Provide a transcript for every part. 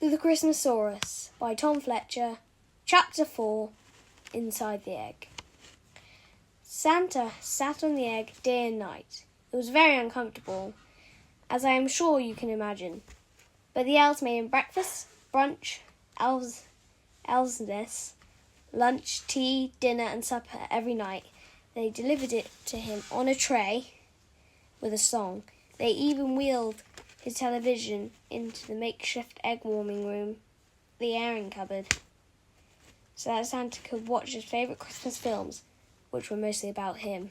The Christmasaurus by Tom Fletcher. Chapter 4. Inside the Egg. Santa sat on the egg day and night. It was very uncomfortable, as I am sure you can imagine. But the elves made him breakfast, brunch, elvesness, lunch, tea, dinner and supper every night. They delivered it to him on a tray with a song. They even wheeled his television into the makeshift egg warming room, the airing cupboard, so that Santa could watch his favourite Christmas films, which were mostly about him,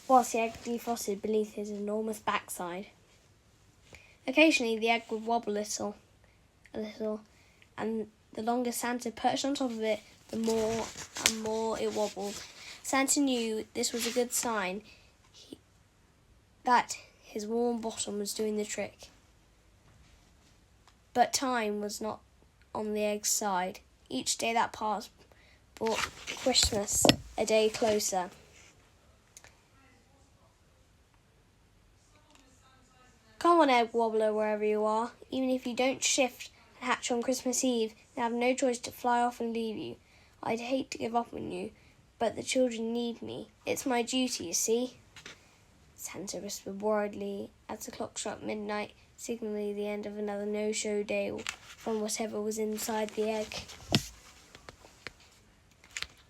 whilst the egg defrosted beneath his enormous backside. Occasionally the egg would wobble a little, and the longer Santa perched on top of it, the more and more it wobbled. Santa knew this was a good sign that his warm bottom was doing the trick. But time was not on the egg's side. Each day that passed brought Christmas a day closer. Come on, egg wobbler, wherever you are. Even if you don't shift and hatch on Christmas Eve, they have no choice to fly off and leave you. I'd hate to give up on you, but the children need me. It's my duty, you see. Santa whispered worriedly as the clock struck midnight, signalling the end of another no-show day from whatever was inside the egg.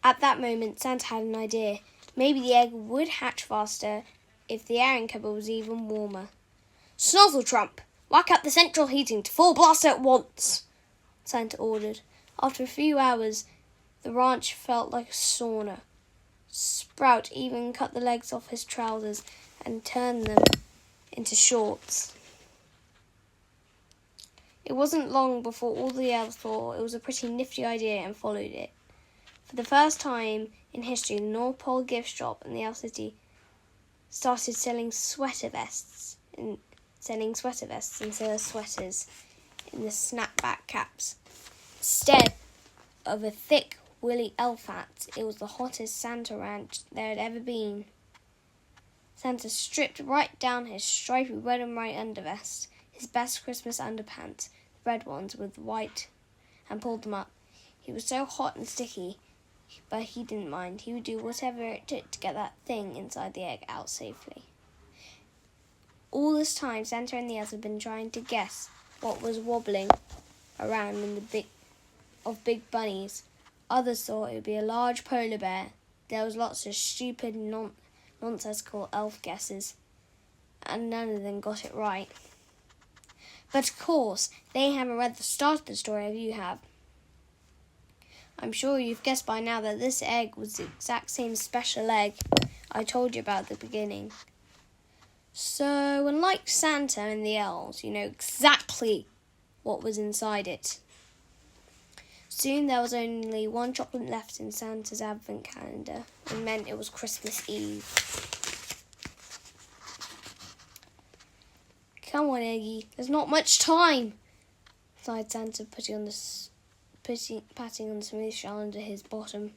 At that moment, Santa had an idea. Maybe the egg would hatch faster if the airing cupboard was even warmer. "Snuzzle-trump, whack up the central heating to full blast at once," Santa ordered. After a few hours, the ranch felt like a sauna. Sprout even cut the legs off his trousers and turned them into shorts. It wasn't long before all the elves thought it was a pretty nifty idea and followed it. For the first time in history, the North Pole gift shop in the elf city started selling sweater vests instead of sweaters in the snapback caps. Instead of a thick, woolly elf hat, it was the hottest Santa ranch there had ever been. Santa stripped right down his stripy red and white undervest, his best Christmas underpants, the red ones with white, and pulled them up. He was so hot and sticky, but he didn't mind. He would do whatever it took to get that thing inside the egg out safely. All this time, Santa and the elves had been trying to guess what was wobbling around in the big bunnies. Others thought it would be a large polar bear. There was lots of stupid, nonsensical elf guesses, and none of them got it right. But of course, they haven't read the start of the story as you have. I'm sure you've guessed by now that this egg was the exact same special egg I told you about at the beginning. So, unlike Santa and the elves, you know exactly what was inside it. Soon there was only one chocolate left in Santa's advent calendar. It meant it was Christmas Eve. "Come on, Eggy, there's not much time," sighed Santa, patting on the smooth shell under his bottom.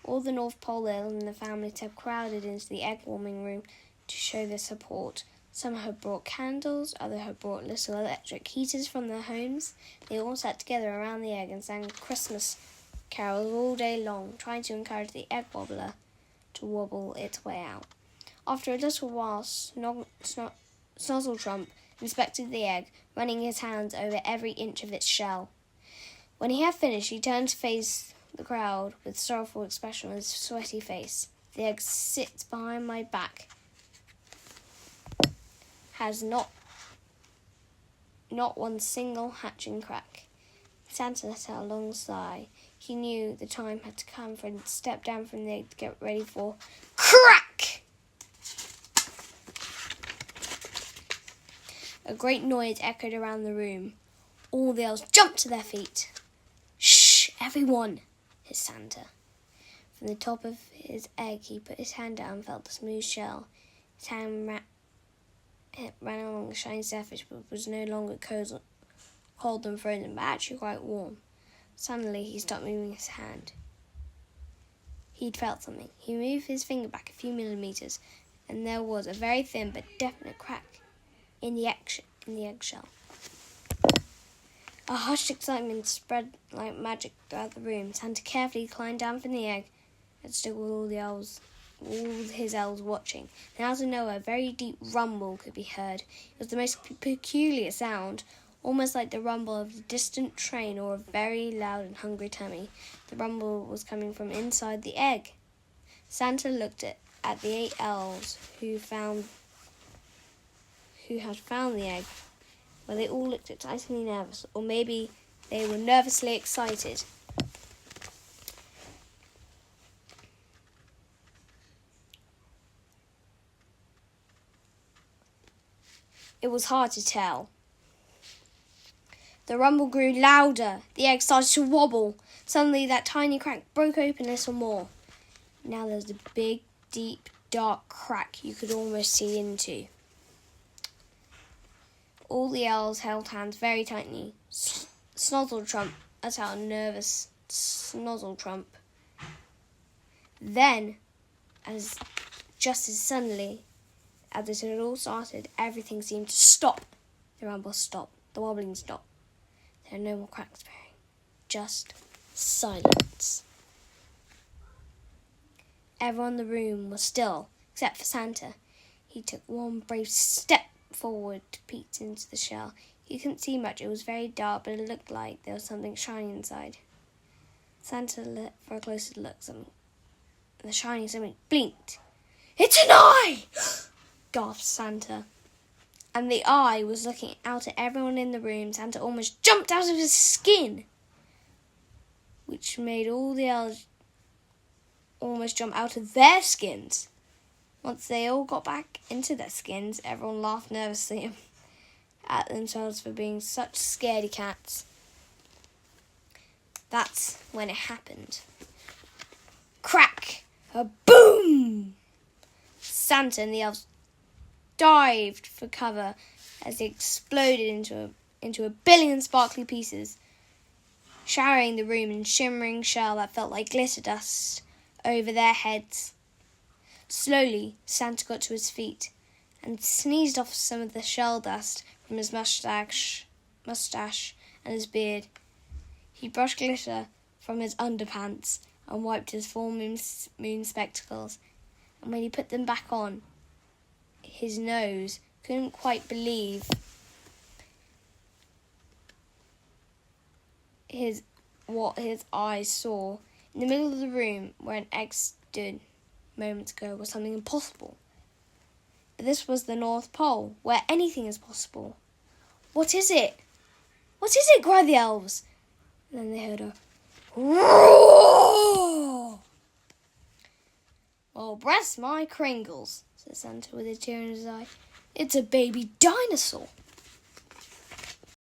All the North Pole elves and the families had crowded into the egg warming room to show their support. Some had brought candles, others had brought little electric heaters from their homes. They all sat together around the egg and sang Christmas carols all day long, trying to encourage the egg wobbler to wobble its way out. After a little while, Snuzzle-Trump inspected the egg, running his hands over every inch of its shell. When he had finished, he turned to face the crowd with a sorrowful expression on his sweaty face. "The egg sits behind my back. Has not one single hatching crack." Santa let out a long sigh. He knew the time had to come for him to step down from the egg to get ready for crack! A great noise echoed around the room. All the elves jumped to their feet. "Shh, everyone," hissed Santa. From the top of his egg, he put his hand down and felt the smooth shell. His hand ran along the shiny surface, but was no longer cold and frozen, but actually quite warm. Suddenly, he stopped moving his hand. He'd felt something. He moved his finger back a few millimeters, and there was a very thin but definite crack in the eggshell. A hushed excitement spread like magic throughout the room. Santa carefully climbed down from the egg and stood with all his elves watching. And out of nowhere, a very deep rumble could be heard. It was the most peculiar sound, almost like the rumble of a distant train or a very loud and hungry tummy. The rumble was coming from inside the egg. Santa looked at the 8 elves who had found the egg. Well, they all looked excitedly nervous, or maybe they were nervously excited. It was hard to tell. The rumble grew louder. The egg started to wobble. Suddenly, that tiny crack broke open a little more. Now there was a big, deep, dark crack you could almost see into. All the elves held hands very tightly. Snozzle-Trump let out a nervous snozzle-trump. Then, just as suddenly as it had all started, everything seemed to stop. The rumble stopped. The wobbling stopped. There were no more cracks appearing. Just silence. Everyone in the room was still, except for Santa. He took one brave step forward, peeked into the shell. He couldn't see much. It was very dark, but it looked like there was something shiny inside. Santa lit for a closer look. The shiny something blinked. "It's an eye!" gasped Santa. And the eye was looking out at everyone in the room. Santa almost jumped out of his skin, which made all the elves almost jump out of their skins. Once they all got back into their skins, everyone laughed nervously at themselves for being such scaredy cats. That's when it happened. Crack! A boom! Santa and the elves dived for cover as they exploded into a billion sparkly pieces, showering the room in shimmering shell that felt like glitter dust over their heads. Slowly, Santa got to his feet and sneezed off some of the shell dust from his mustache and his beard. He brushed glitter from his underpants and wiped his full moon spectacles. And when he put them back on, his nose couldn't quite believe what his eyes saw. In the middle of the room where an egg stood moments ago was something impossible. But this was the North Pole, where anything is possible. "What is it? What is it?" cried the elves. And then they heard a roar. "Well, bless my Kringles," said Santa with a tear in his eye. "It's a baby dinosaur."